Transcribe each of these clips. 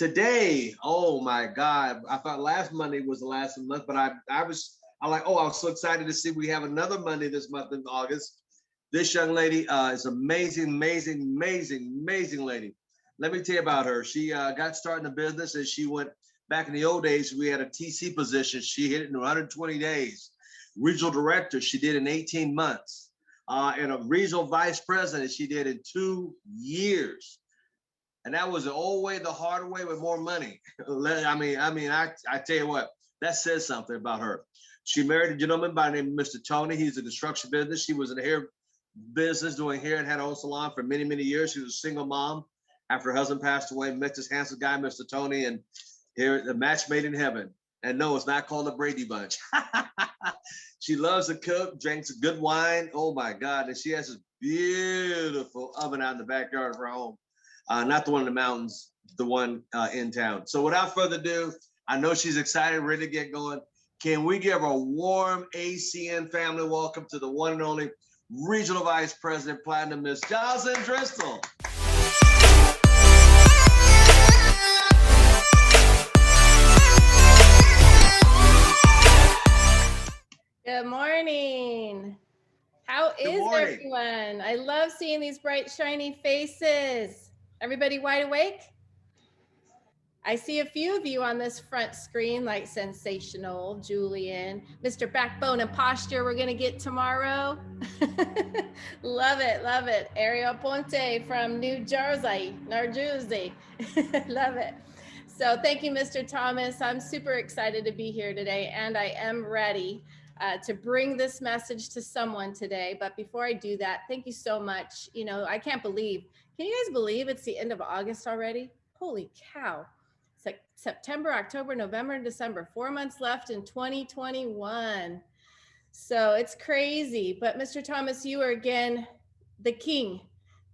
Today, oh my God, I thought last Monday was the last of the month, but I was so excited to see we have another Monday this month in August. This young lady is amazing, amazing, amazing, amazing lady. Let me tell you about her. She got started in the business and she went back in the old days. We had a TC position. She hit it in 120 days. Regional director, she did in 18 months. And a regional vice president, she did in 2 years. And that was the old way, the hard way with more money. I tell you what, that says something about her. She married a gentleman by the name of Mr. Tony. He's in the construction business. She was in the hair business, doing hair, and had her own salon for many, many years. She was a single mom after her husband passed away. Met this handsome guy, Mr. Tony, and here the match made in heaven. And no, it's not called the Brady Bunch. She loves to cook, drinks good wine. Oh my God. And she has this beautiful oven out in the backyard of her home. Not the one in the mountains, the one in town. So without further ado, I know she's excited, ready to get going. Can we give a warm ACN family welcome to the one and only Regional Vice President Platinum, Miss Jocelyn Driskill. Good morning. How is everyone? I love seeing these bright, shiny faces. Everybody wide awake? I see a few of you on this front screen, like Sensational, Julian, Mr. Backbone and Posture we're going to get tomorrow. Love it, love it. Ariel Ponte from New Jersey. Love it. So thank you, Mr. Thomas. I'm super excited to be here today, and I am ready to bring this message to someone today. But before I do that, thank you so much. You know, I can't believe, can you guys believe it's the end of August already? Holy cow. It's like September, October, November, December, 4 months left in 2021. So it's crazy. But Mr. Thomas, you are again the king,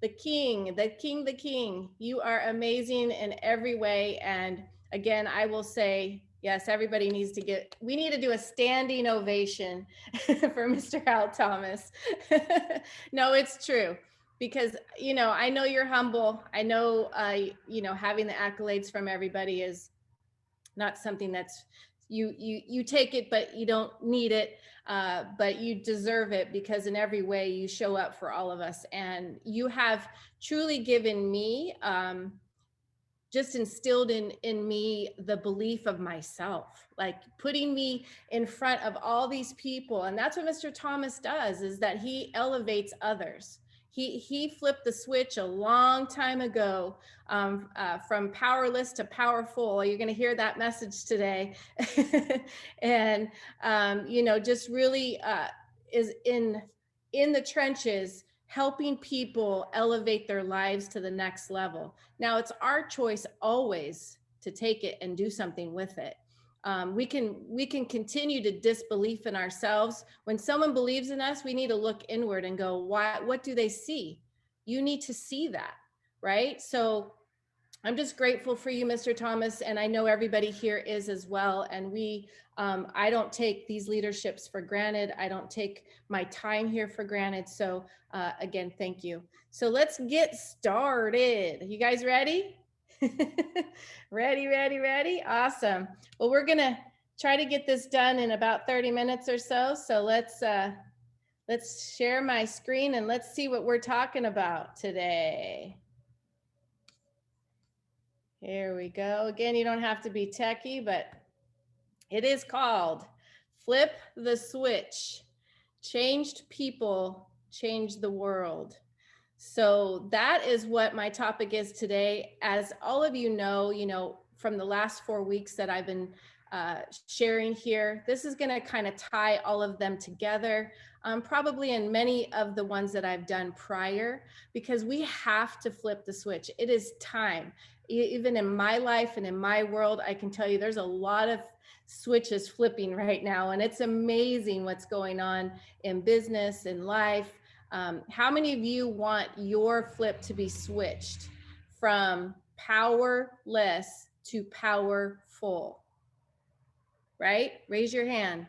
the king, the king, the king. You are amazing in every way. And again, I will say, yes, everybody needs to we need to do a standing ovation for Mr. Al Thomas. No, it's true. Because, you know, I know you're humble. I know, you know, having the accolades from everybody is not something that's, you take it, but you don't need it, but you deserve it because in every way you show up for all of us. And you have truly given me, just instilled in me the belief of myself, like putting me in front of all these people. And that's what Mr. Thomas does, is that he elevates others. He flipped the switch a long time ago, from powerless to powerful. You're going to hear that message today. And, you know, just really is in the trenches, helping people elevate their lives to the next level. Now, it's our choice always to take it and do something with it. We can continue to disbelief in ourselves. When someone believes in us, we need to look inward and go, what do they see? You need to see that, right? So I'm just grateful for you, Mr. Thomas, and I know everybody here is as well. And I don't take these leaderships for granted. I don't take my time here for granted. So again, thank you. So let's get started. You guys ready? Ready? Awesome. Well, we're gonna try to get this done in about 30 minutes or so. So let's share my screen and let's see what we're talking about today. Here we go. Again, you don't have to be techie, but it is called Flip the Switch. Changed people, changed the world. So that is what my topic is today. As all of you know, from the last 4 weeks that I've been sharing here, this is going to kind of tie all of them together, probably in many of the ones that I've done prior, because we have to flip the switch. It is time. Even in my life and in my world, I can tell you there's a lot of switches flipping right now, and it's amazing what's going on in business and life. How many of you want your flip to be switched from powerless to powerful? Right? Raise your hand.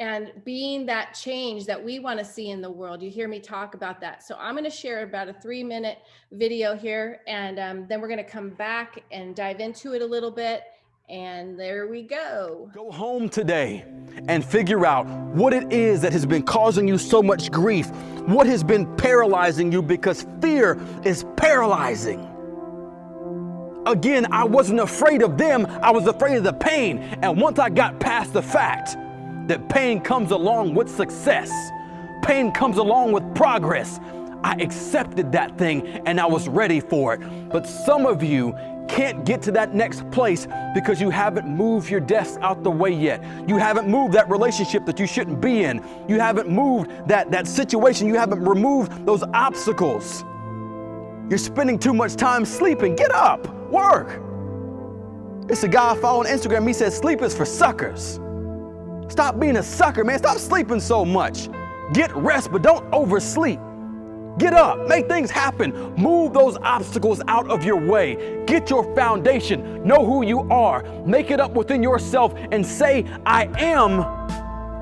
and being that change that we want to see in the world. You hear me talk about that. So I'm going to share about a 3-minute video here, and then we're going to come back and dive into it a little bit. And there we go. Go home today and figure out what it is that has been causing you so much grief, what has been paralyzing you, because fear is paralyzing. Again, I wasn't afraid of them, I was afraid of the pain. And once I got past the fact that pain comes along with success, pain comes along with progress, I accepted that thing and I was ready for it. But some of you can't get to that next place because you haven't moved your desk out the way yet. You haven't moved that relationship that you shouldn't be in. You haven't moved that situation. You haven't removed those obstacles. You're spending too much time sleeping. Get up, work. It's a guy I follow on Instagram. He says sleep is for suckers. Stop being a sucker, man. Stop sleeping so much. Get rest, but don't oversleep. Get up, make things happen. Move those obstacles out of your way. Get your foundation. Know who you are. Make it up within yourself and say, I am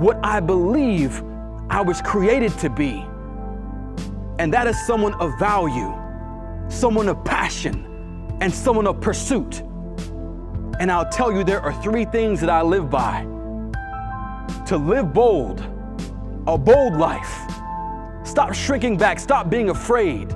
what I believe I was created to be. And that is someone of value, someone of passion, and someone of pursuit. And I'll tell you, there are 3 things that I live by. To live bold, a bold life. Stop shrinking back, stop being afraid.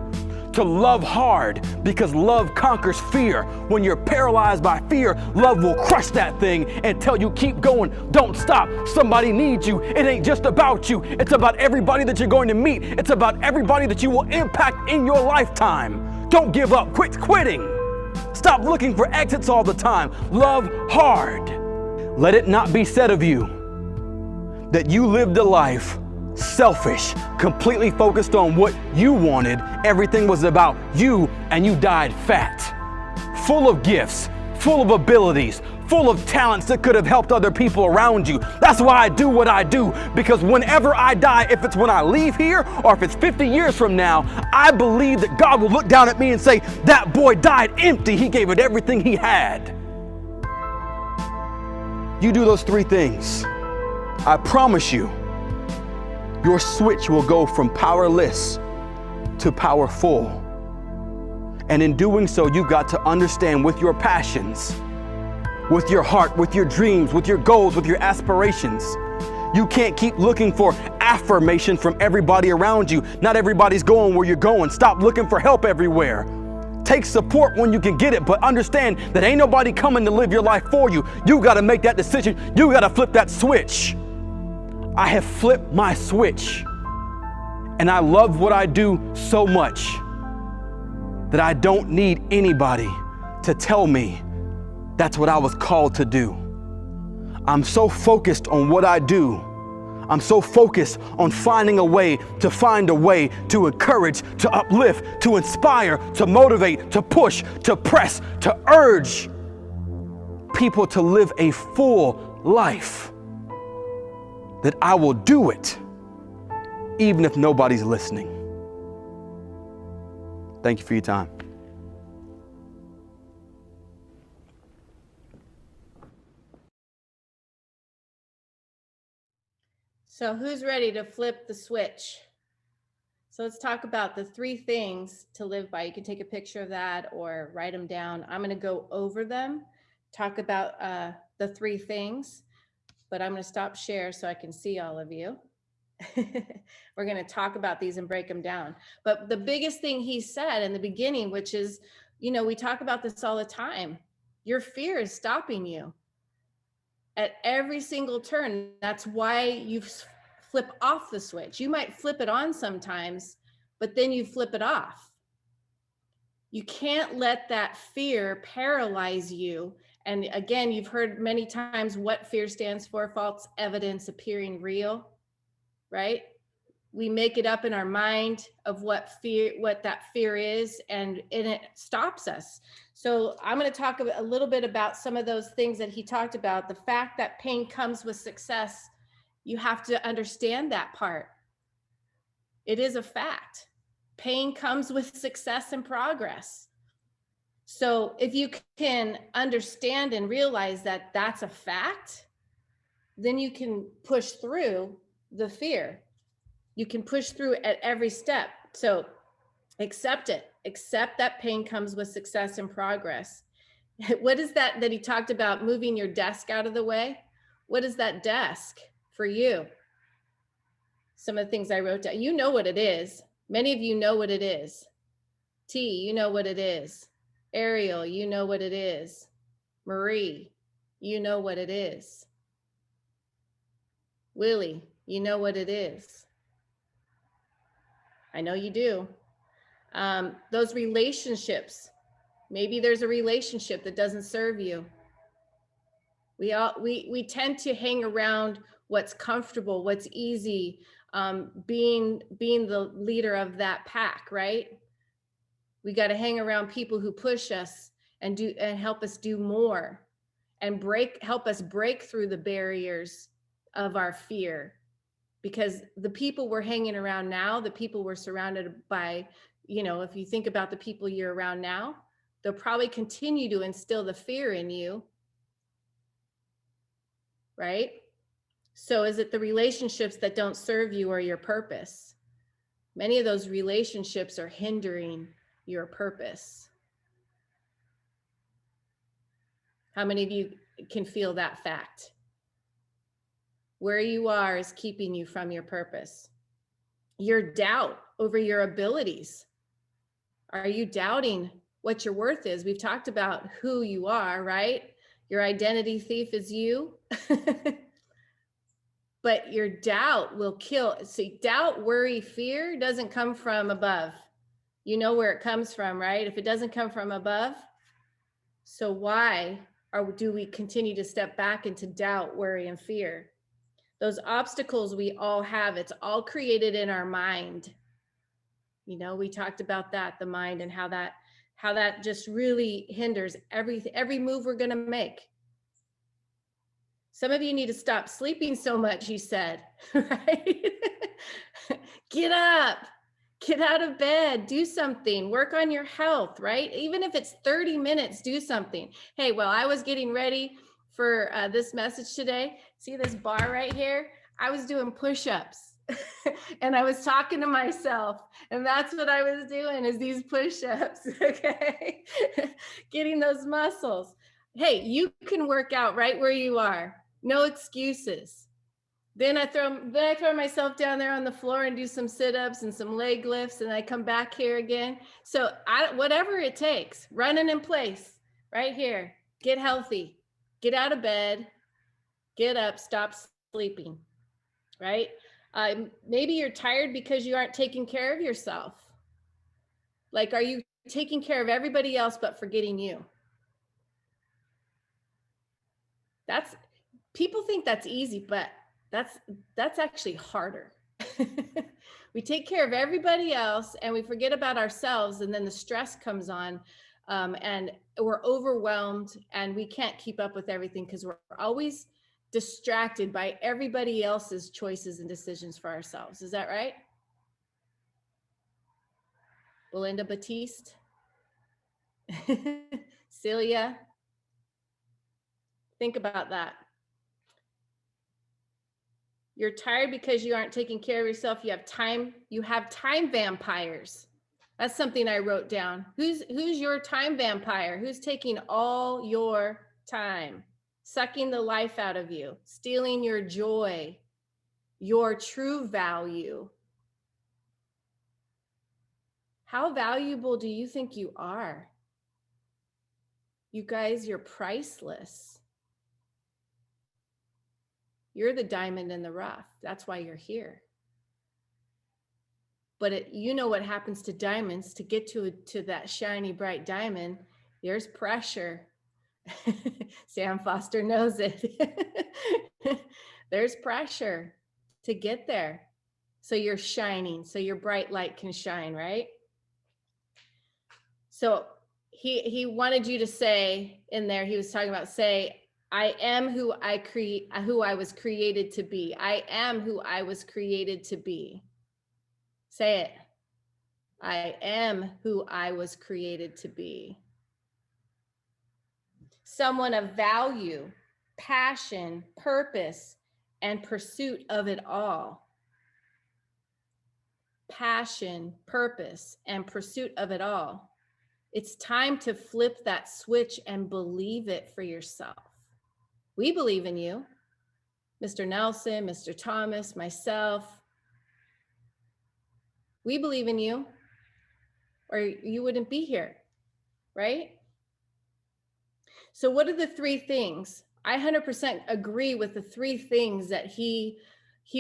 To love hard, because love conquers fear. When you're paralyzed by fear, love will crush that thing and tell you keep going, don't stop. Somebody needs you. It ain't just about you. It's about everybody that you're going to meet. It's about everybody that you will impact in your lifetime. Don't give up, quit quitting. Stop looking for exits all the time. Love hard. Let it not be said of you that you lived a life selfish, completely focused on what you wanted. Everything was about you, and you died fat. Full of gifts, full of abilities, full of talents that could have helped other people around you. That's why I do what I do, because whenever I die, if it's when I leave here or if it's 50 years from now, I believe that God will look down at me and say, that boy died empty. He gave it everything he had. You do those 3 things. I promise you, your switch will go from powerless to powerful. And in doing so, you've got to understand with your passions, with your heart, with your dreams, with your goals, with your aspirations. You can't keep looking for affirmation from everybody around you. Not everybody's going where you're going. Stop looking for help everywhere. Take support when you can get it, but understand that ain't nobody coming to live your life for you. You got to make that decision. You got to flip that switch. I have flipped my switch, and I love what I do so much that I don't need anybody to tell me that's what I was called to do. I'm so focused on what I do. I'm so focused on finding a way to encourage, to uplift, to inspire, to motivate, to push, to press, to urge people to live a full life, that I will do it even if nobody's listening. Thank you for your time. So who's ready to flip the switch? So let's talk about the 3 things to live by. You can take a picture of that or write them down. I'm going to go over them, talk about the 3 things, but I'm going to stop share so I can see all of you. We're going to talk about these and break them down. But the biggest thing he said in the beginning, which is, we talk about this all the time. Your fear is stopping you at every single turn. That's why you flip off the switch. You might flip it on sometimes, but then you flip it off. You can't let that fear paralyze you. And again, you've heard many times what fear stands for: false evidence appearing real, right? We make it up in our mind of what that fear is, and it stops us. So I'm going to talk a little bit about some of those things that he talked about. The fact that pain comes with success, you have to understand that part. It is a fact. Pain comes with success and progress. So if you can understand and realize that that's a fact, then you can push through the fear. You can push through at every step. So accept it. Accept that pain comes with success and progress. What is that he talked about, moving your desk out of the way? What is that desk for you? Some of the things I wrote down. You know what it is. Many of you know what it is. T, you know what it is. Ariel, you know what it is. Marie, you know what it is. Willie, you know what it is. I know you do. Those relationships, maybe there's a relationship that doesn't serve you. We tend to hang around what's comfortable, what's easy, being the leader of that pack, right? We got to hang around people who push us and help us do more and help us break through the barriers of our fear. Because the people we're hanging around now, the people we're surrounded by, if you think about the people you're around now, they'll probably continue to instill the fear in you, right? So is it the relationships that don't serve you or your purpose? Many of those relationships are hindering your purpose. How many of you can feel that fact? Where you are is keeping you from your purpose. Your doubt over your abilities. Are you doubting what your worth is? We've talked about who you are, right? Your identity thief is you. But your doubt will kill. See, doubt, worry, fear doesn't come from above. You know where it comes from, right? If it doesn't come from above, so why do we continue to step back into doubt, worry, and fear? Those obstacles we all have, it's all created in our mind. We talked about that, the mind, and how that just really hinders every move we're going to make. Some of you need to stop sleeping so much, he said, right? Get up, get out of bed, do something, work on your health, right? Even if it's 30 minutes, do something. Hey, well, I was getting ready for this message today. See this bar right here? I was doing push-ups and I was talking to myself, and that's what I was doing, is these push-ups, okay? Getting those muscles. Hey, you can work out right where you are. No excuses. Then I throw myself down there on the floor and do some sit-ups and some leg lifts, and I come back here again. So whatever it takes, running in place right here, get healthy, get out of bed, get up, stop sleeping, right? Maybe you're tired because you aren't taking care of yourself. Like, are you taking care of everybody else but forgetting you? People think that's easy, but that's actually harder. We take care of everybody else and we forget about ourselves, and then the stress comes on, and we're overwhelmed and we can't keep up with everything because we're always distracted by everybody else's choices and decisions for ourselves. Is that right? Belinda Batiste? Celia? Think about that. You're tired because you aren't taking care of yourself. You have time vampires. That's something I wrote down. Who's your time vampire? Who's taking all your time, sucking the life out of you, stealing your joy, your true value? How valuable do you think you are? You guys, you're priceless. You're the diamond in the rough. That's why you're here. But you know what happens to diamonds. To get to that shiny, bright diamond, there's pressure. Sam Foster knows it. There's pressure to get there. So you're shining, so your bright light can shine, right? So he wanted you to say in there, he was talking about, say, I am who I was created to be. I am who I was created to be. Say it. I am who I was created to be. Someone of value, passion, purpose, and pursuit of it all. Passion, purpose, and pursuit of it all. It's time to flip that switch and believe it for yourself. We believe in you, Mr. Nelson, Mr. Thomas, myself. We believe in you, or you wouldn't be here, right? So what are the three things? I 100% agree with the three things that he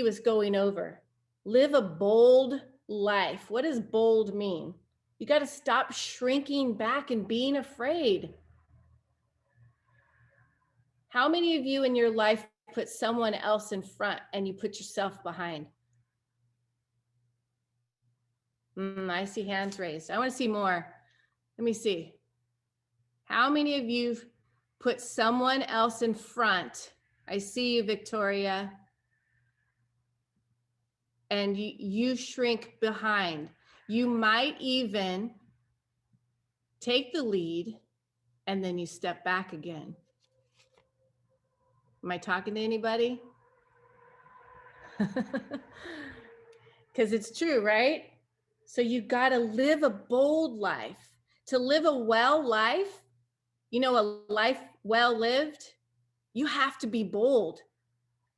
was going over. Live a bold life. What does bold mean? You got to stop shrinking back and being afraid. How many of you in your life put someone else in front and you put yourself behind? I see hands raised. I want to see more. Let me see. How many of you put someone else in front? I see you, Victoria. And you shrink behind. You might even take the lead and then you step back again. Am I talking to anybody? Because it's true, right? So you got to live a bold life. To live a well life, you know, a life well lived, you have to be bold.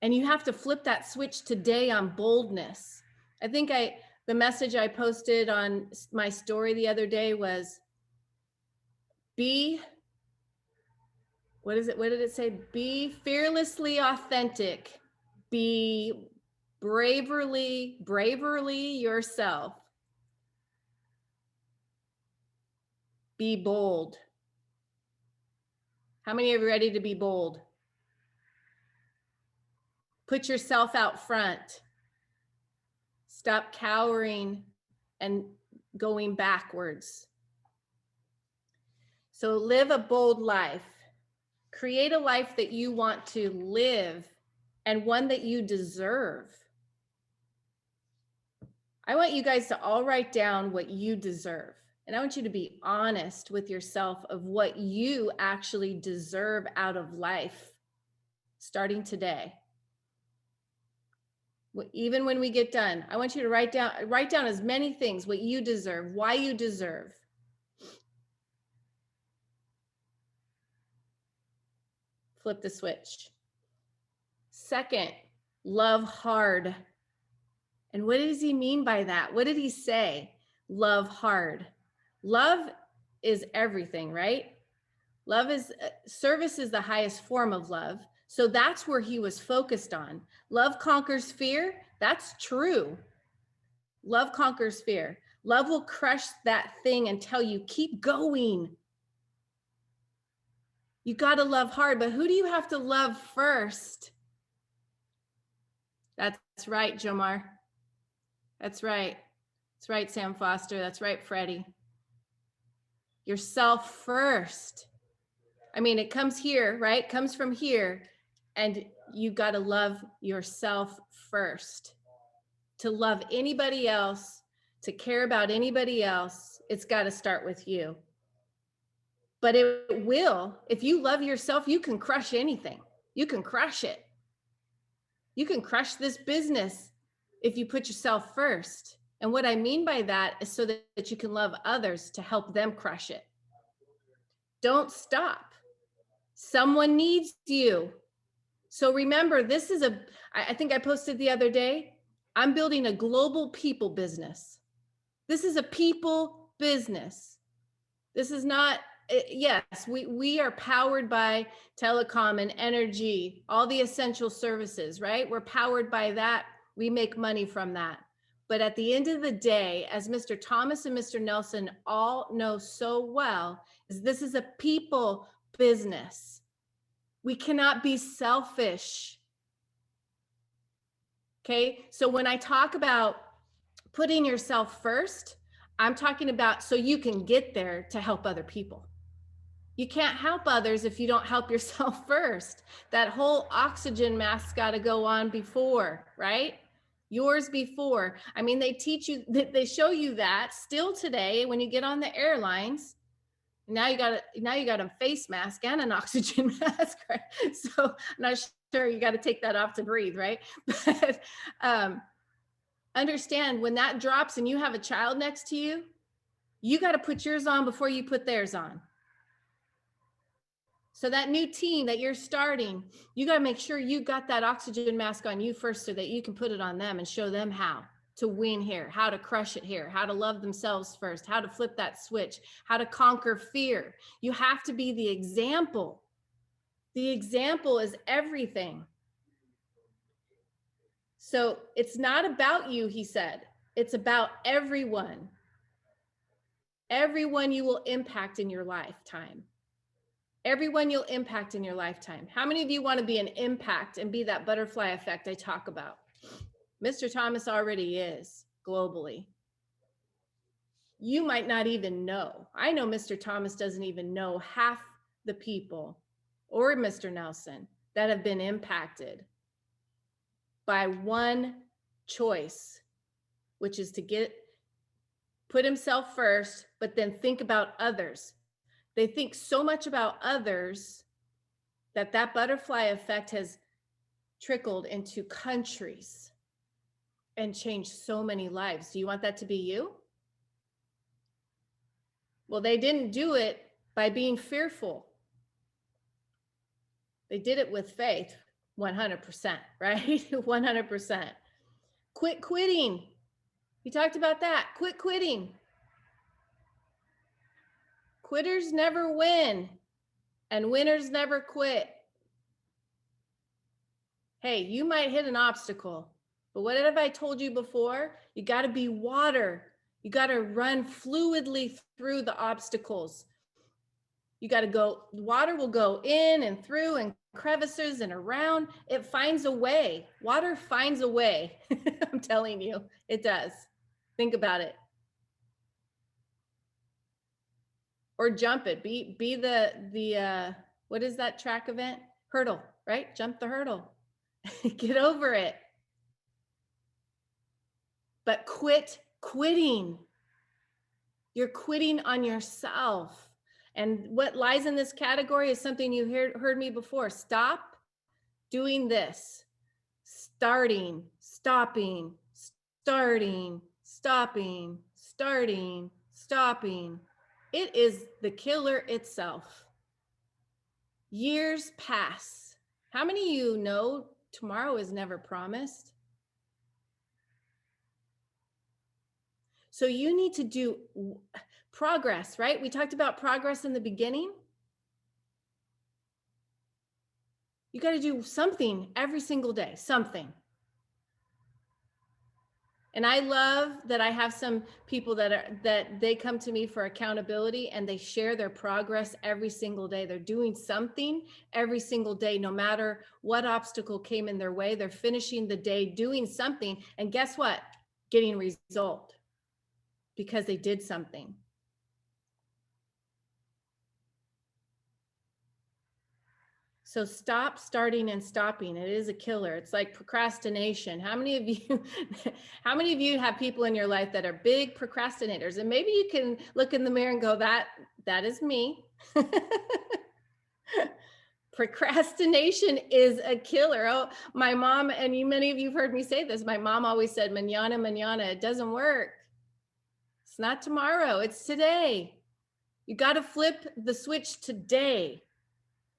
And you have to flip that switch today on boldness. I think the message I posted on my story the other day was what did it say? Be fearlessly authentic. Be bravely yourself. Be bold. How many of you are ready to be bold? Put yourself out front. Stop cowering and going backwards. So live a bold life. Create a life that you want to live and one that you deserve. I want you guys to all write down what you deserve. And I want you to be honest with yourself of what you actually deserve out of life starting today. Even when we get done, I want you to write down as many things, what you deserve, why you deserve. Flip the switch. Second, love hard. And what does he mean by that? What did he say? Love hard. Love is everything, right? Service is the highest form of love. So that's where he was focused on. Love conquers fear. That's true. Love conquers fear. Love will crush that thing and tell you, keep going. You got to love hard, but who do you have to love first? That's right, Jomar. That's right. That's right, Sam Foster. That's right, Freddie. Yourself first. I mean, it comes here, right? It comes from here. And you got to love yourself first. To love anybody else, to care about anybody else, it's got to start with you. But it will. If you love yourself, you can crush anything. You can crush it. You can crush this business if you put yourself first. And what I mean by that is so that you can love others to help them crush it. Don't stop. Someone needs you. So remember, this is I think I posted the other day, I'm building a global people business. This is a people business. This is not, yes, we are powered by telecom and energy, all the essential services, right? We're powered by that. We make money from that. But at the end of the day, as Mr. Thomas and Mr. Nelson all know so well, is this is a people business. We cannot be selfish. Okay, so when I talk about putting yourself first, I'm talking about so you can get there to help other people. You can't help others if you don't help yourself first. That whole oxygen mask's got to go on before, right? Yours before. I mean, they teach you, they show you that still today when you get on the airlines. Now you got a face mask and an oxygen mask, right? So I'm not sure you got to take that off to breathe, right? But understand when that drops and you have a child next to you, you got to put yours on before you put theirs on. So that new team that you're starting, you got to make sure you got that oxygen mask on you first so that you can put it on them and show them how to win here, how to crush it here, how to love themselves first, how to flip that switch, how to conquer fear. You have to be the example. The example is everything. So it's not about you, he said. It's about everyone. Everyone you will impact in your lifetime. Everyone you'll impact in your lifetime. How many of you want to be an impact and be that butterfly effect I talk about? Mr. Thomas already is globally. You might not even know. I know Mr. Thomas doesn't even know half the people, or Mr. Nelson, that have been impacted by one choice, which is to put himself first, but then think about others. They think so much about others that that butterfly effect has trickled into countries and changed so many lives. Do you want that to be you? Well, they didn't do it by being fearful. They did it with faith, 100%, right? 100%. Quit quitting. We talked about that. Quit quitting. Quitters never win, and winners never quit. Hey, you might hit an obstacle, but what have I told you before? You got to be water. You got to run fluidly through the obstacles. You got to go, water will go in and through and crevices and around. It finds a way. Water finds a way. I'm telling you, it does. Think about it. Or jump it. Be the what is that track event? Hurdle, right? Jump the hurdle. Get over it. But quit quitting. You're quitting on yourself. And what lies in this category is something you heard me before. Stop doing this. Starting, stopping, starting, stopping, starting, stopping. It is the killer itself. Years pass. How many of you know tomorrow is never promised? So you need to do progress, right? We talked about progress in the beginning. You got to do something every single day, something. And I love that I have some people that they come to me for accountability and they share their progress every single day. They're doing something every single day, no matter what obstacle came in their way. They're finishing the day doing something. And guess what? Getting a result because they did something. So stop, starting, and stopping. It is a killer. It's like procrastination. How many of you have people in your life that are big procrastinators? And maybe you can look in the mirror and go, that is me. Procrastination is a killer. Oh, my mom, and many of you have heard me say this. My mom always said, mañana, mañana. It doesn't work. It's not tomorrow. It's today. You got to flip the switch today.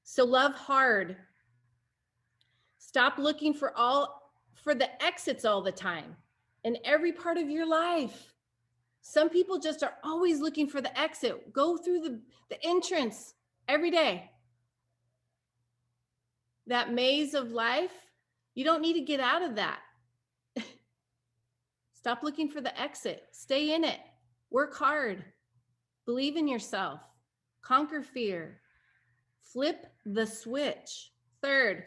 So love hard. Stop looking for the exits all the time in every part of your life. Some people just are always looking for the exit. Go through the entrance every day. That maze of life, you don't need to get out of that. Stop looking for the exit. Stay in it. Work hard. Believe in yourself. Conquer fear. Flip the switch. Third,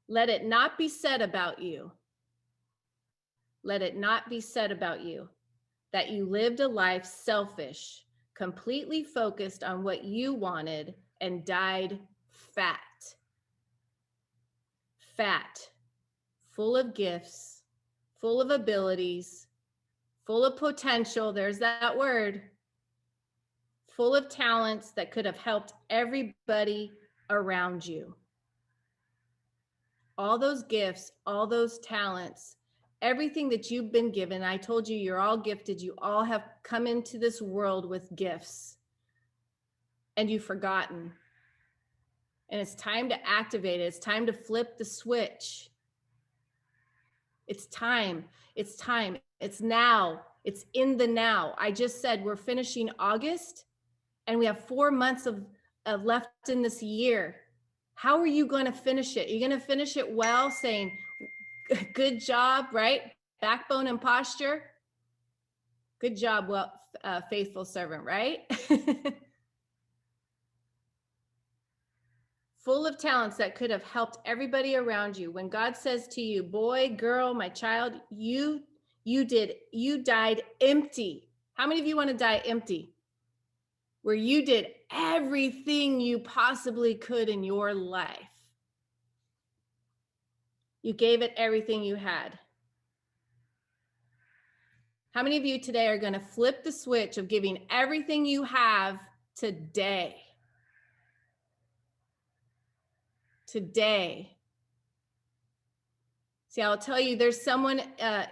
let it not be said about you. Let it not be said about you that you lived a life selfish, completely focused on what you wanted, and died fat. Fat, full of gifts, full of abilities, full of potential. There's that word. Full of talents that could have helped everybody around you. all those gifts, all those talents, everything that you've been given. I told you, you're all gifted. You all have come into this world with gifts, and you've forgotten. And it's time to activate it. It's time to flip the switch. It's time. It's time. It's now. It's in the now. I just said we're finishing August, and we have 4 months of left in this year. How are you going to finish it? You're going to finish it well, saying, good job, right? Backbone and posture. Good job, well, faithful servant, right? Full of talents that could have helped everybody around you. When God says to you, boy, girl, my child, you died empty. How many of you want to die empty? Where you did everything you possibly could in your life. You gave it everything you had. How many of you today are going to flip the switch of giving everything you have today? Today. See, I'll tell you, there's someone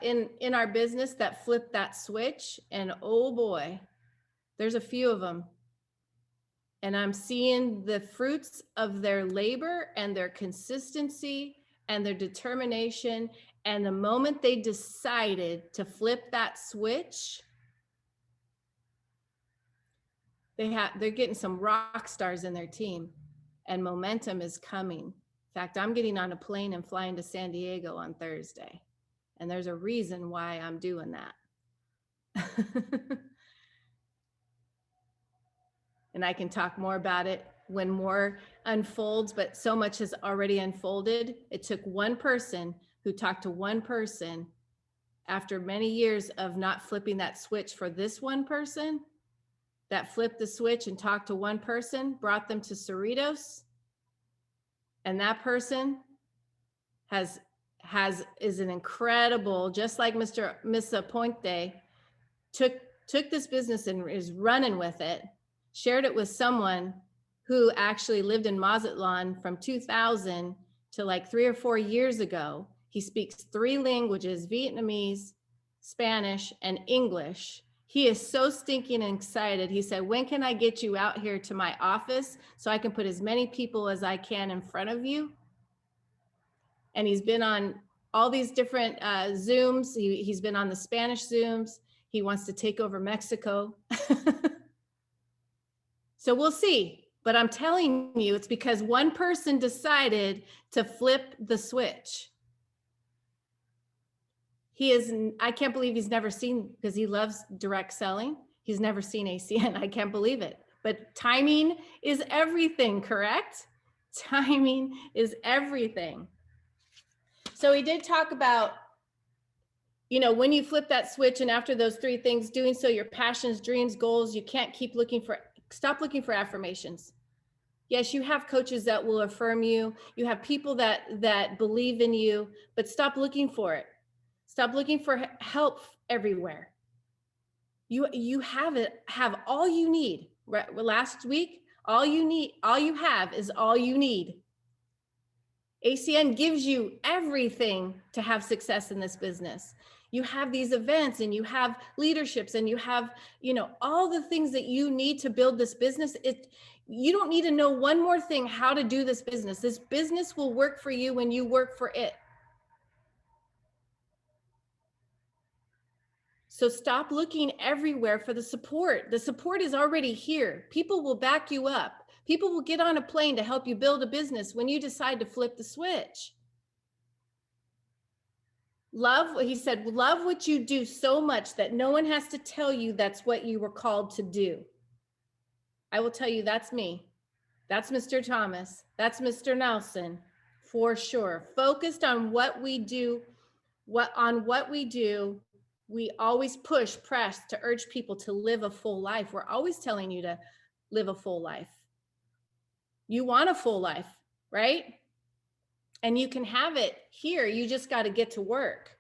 in our business that flipped that switch, and oh boy, there's a few of them. And I'm seeing the fruits of their labor and their consistency and their determination. And the moment they decided to flip that switch, they're getting some rock stars in their team, and momentum is coming. In fact, I'm getting on a plane and flying to San Diego on Thursday. And there's a reason why I'm doing that. And I can talk more about it when more unfolds, but so much has already unfolded. It took one person who talked to one person after many years of not flipping that switch for this one person that flipped the switch and talked to one person, brought them to Cerritos. And that person is an incredible, just like Miss Aponte, took this business and is running with it, shared it with someone who actually lived in Mazatlan from 2000 to like 3 or 4 years ago. He speaks 3 languages, Vietnamese, Spanish, and English. He is so stinking excited. He said, when can I get you out here to my office so I can put as many people as I can in front of you? And he's been on all these different Zooms. He's been on the Spanish Zooms. He wants to take over Mexico. So we'll see. But I'm telling you, it's because one person decided to flip the switch. I can't believe he's never seen, because he loves direct selling. He's never seen ACN. I can't believe it. But timing is everything, correct? Timing is everything. So he did talk about, when you flip that switch and after those 3 things, doing so, your passions, dreams, goals, you can't stop looking for affirmations. Yes, you have coaches that will affirm you. You have people that believe in you, but stop looking for it. Stop looking for help everywhere. You have all you need. Last week, all you have is all you need. ACN gives you everything to have success in this business. You have these events and you have leaderships and you have, all the things that you need to build this business. You don't need to know one more thing, how to do this business. This business will work for you when you work for it. So stop looking everywhere for the support. The support is already here. People will back you up. People will get on a plane to help you build a business when you decide to flip the switch. He said, love what you do so much that no one has to tell you that's what you were called to do. I will tell you, that's me. That's Mr. Thomas. That's Mr. Nelson, for sure. Focused on what we do, we always press to urge people to live a full life. We're always telling you to live a full life. You want a full life, right? And you can have it here. You just got to get to work.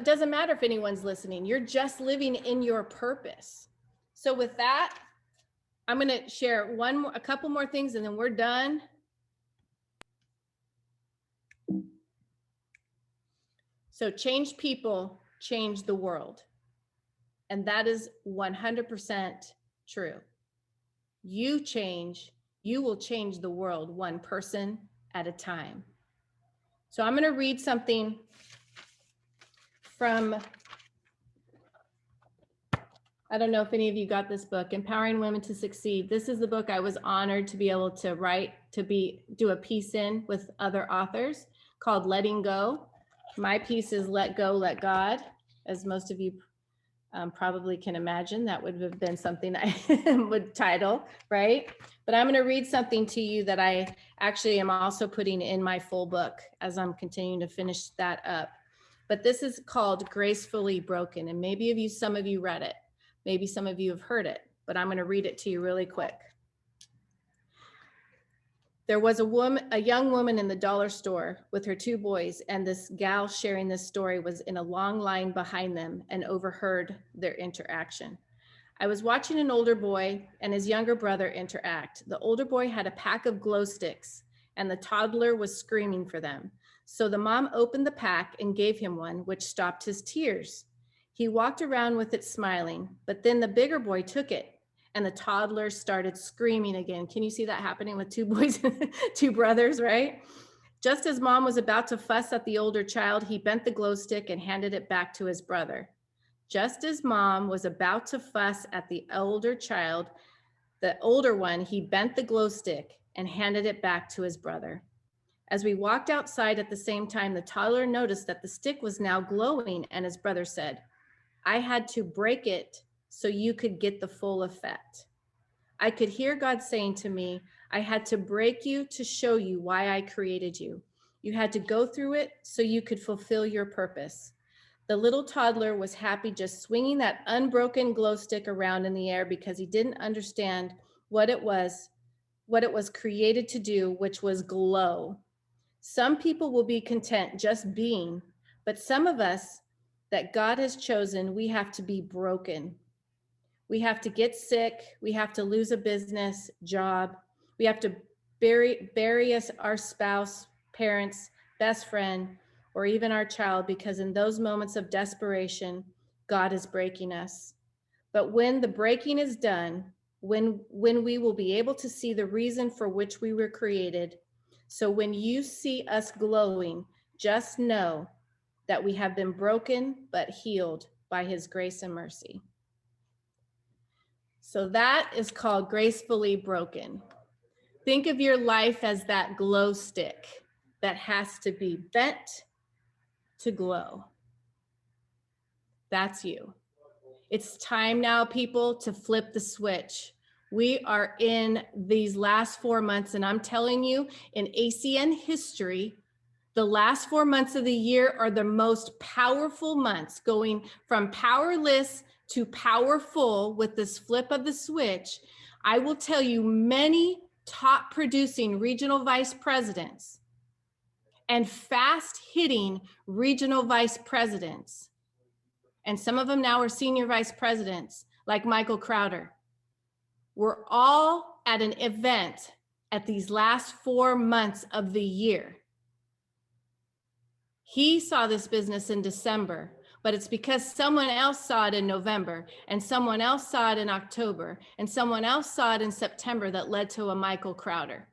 Doesn't matter if anyone's listening. You're just living in your purpose. So with that, I'm going to share a couple more things and then we're done. So change people, change the world. And that is 100% true. You change, you will change the world one person at a time. So I'm going to read something from, I don't know if any of you got this book, Empowering Women to Succeed. This is the book I was honored to be able to write, do a piece in with other authors, called Letting Go. My piece is Let Go, Let God, as most of you probably can imagine. That would have been something I would title, right? But I'm going to read something to you that I actually am also putting in my full book as I'm continuing to finish that up. But this is called Gracefully Broken. And maybe some of you read it. Maybe some of you have heard it, but I'm going to read it to you really quick. There was a young woman in the dollar store with her 2 boys, and this gal sharing this story was in a long line behind them and overheard their interaction. I was watching an older boy and his younger brother interact. The older boy had a pack of glow sticks, and the toddler was screaming for them. So the mom opened the pack and gave him one, which stopped his tears. He walked around with it smiling, but then the bigger boy took it. And the toddler started screaming again. Can you see that happening with 2 boys, 2 brothers, right? Just as mom was about to fuss at the older child, he bent the glow stick and handed it back to his brother. Just as mom was about to fuss at the older child, the older one, he bent the glow stick and handed it back to his brother. As we walked outside at the same time, the toddler noticed that the stick was now glowing, and his brother said, "I had to break it so you could get the full effect." I could hear God saying to me, "I had to break you to show you why I created you. You had to go through it so you could fulfill your purpose." The little toddler was happy just swinging that unbroken glow stick around in the air because he didn't understand what it was created to do, which was glow. Some people will be content just being, but some of us that God has chosen, we have to be broken. We have to get sick. We have to lose a business, job. We have to bury our spouse, parents, best friend, or even our child, because in those moments of desperation, God is breaking us. But when the breaking is done, when we will be able to see the reason for which we were created. So when you see us glowing, just know that we have been broken but healed by his grace and mercy. So that is called Gracefully Broken. Think of your life as that glow stick that has to be bent to glow. That's you. It's time now, people, to flip the switch. We are in these last 4 months, and I'm telling you, in ACN history, the last 4 months of the year are the most powerful months, going from powerless to powerful with this flip of the switch. I will tell you, many top producing regional vice presidents and fast hitting regional vice presidents, and some of them now are senior vice presidents like Michael Crowder, were all at an event at these last 4 months of the year. He saw this business in December, but it's because someone else saw it in November, and someone else saw it in October, and someone else saw it in September that led to a Michael Crowder.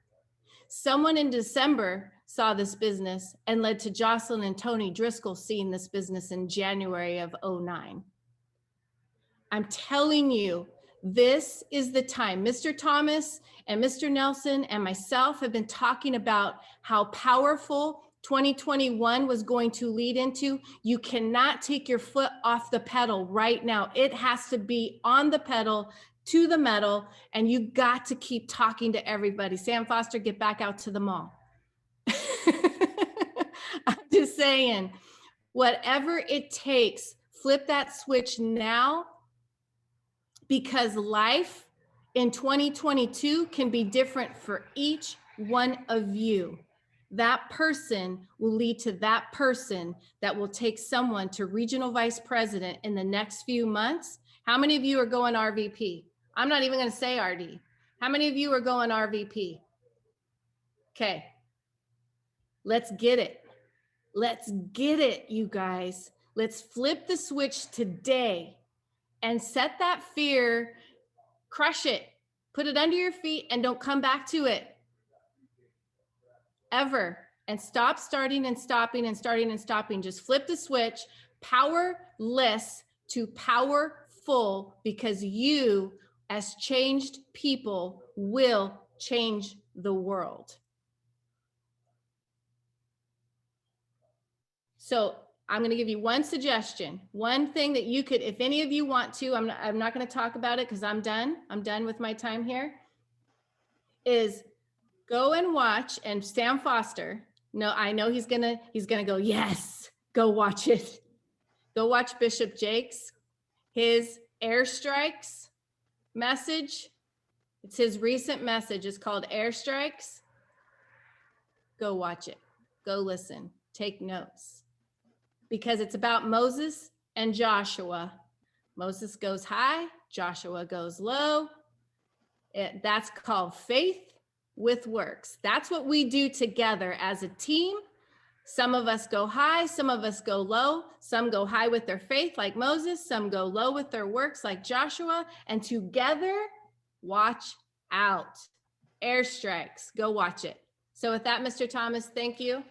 Someone in December saw this business and led to Jocelyn and Tony Driskill seeing this business in January of 2009. I'm telling you, this is the time. Mr. Thomas and Mr. Nelson and myself have been talking about how powerful 2021 was going to lead into. You cannot take your foot off the pedal right now. It has to be on the pedal to the metal, and you got to keep talking to everybody. Sam Foster, get back out to the mall. I'm just saying, whatever it takes, flip that switch now, because life in 2022 can be different for each one of you. That person will lead to that person that will take someone to regional vice president in the next few months. How many of you are going RVP? I'm not even going to say RD. How many of you are going RVP? Okay, let's get it. Let's get it, you guys. Let's flip the switch today and set that fear, crush it, put it under your feet, and don't come back to it ever. And stop starting and stopping and starting and stopping. Just flip the switch, powerless to powerful, because you, as changed people, will change the world. So I'm going to give you one suggestion, one thing that you could, if any of you want to, I'm not going to talk about it because I'm done with my time here, is go and watch. And Sam Foster, no, I know he's gonna go, yes, go watch it. Go watch Bishop Jakes, his airstrikes message. It's his recent message. It's called Airstrikes. Go watch it. Go listen. Take notes. Because it's about Moses and Joshua. Moses goes high, Joshua goes low. That's called faith with works. That's what we do together as a team. Some of us go high, some of us go low. Some go high with their faith like Moses, some go low with their works like Joshua, and together, watch out. Airstrikes, go watch it. So with that, Mr. Thomas, thank you.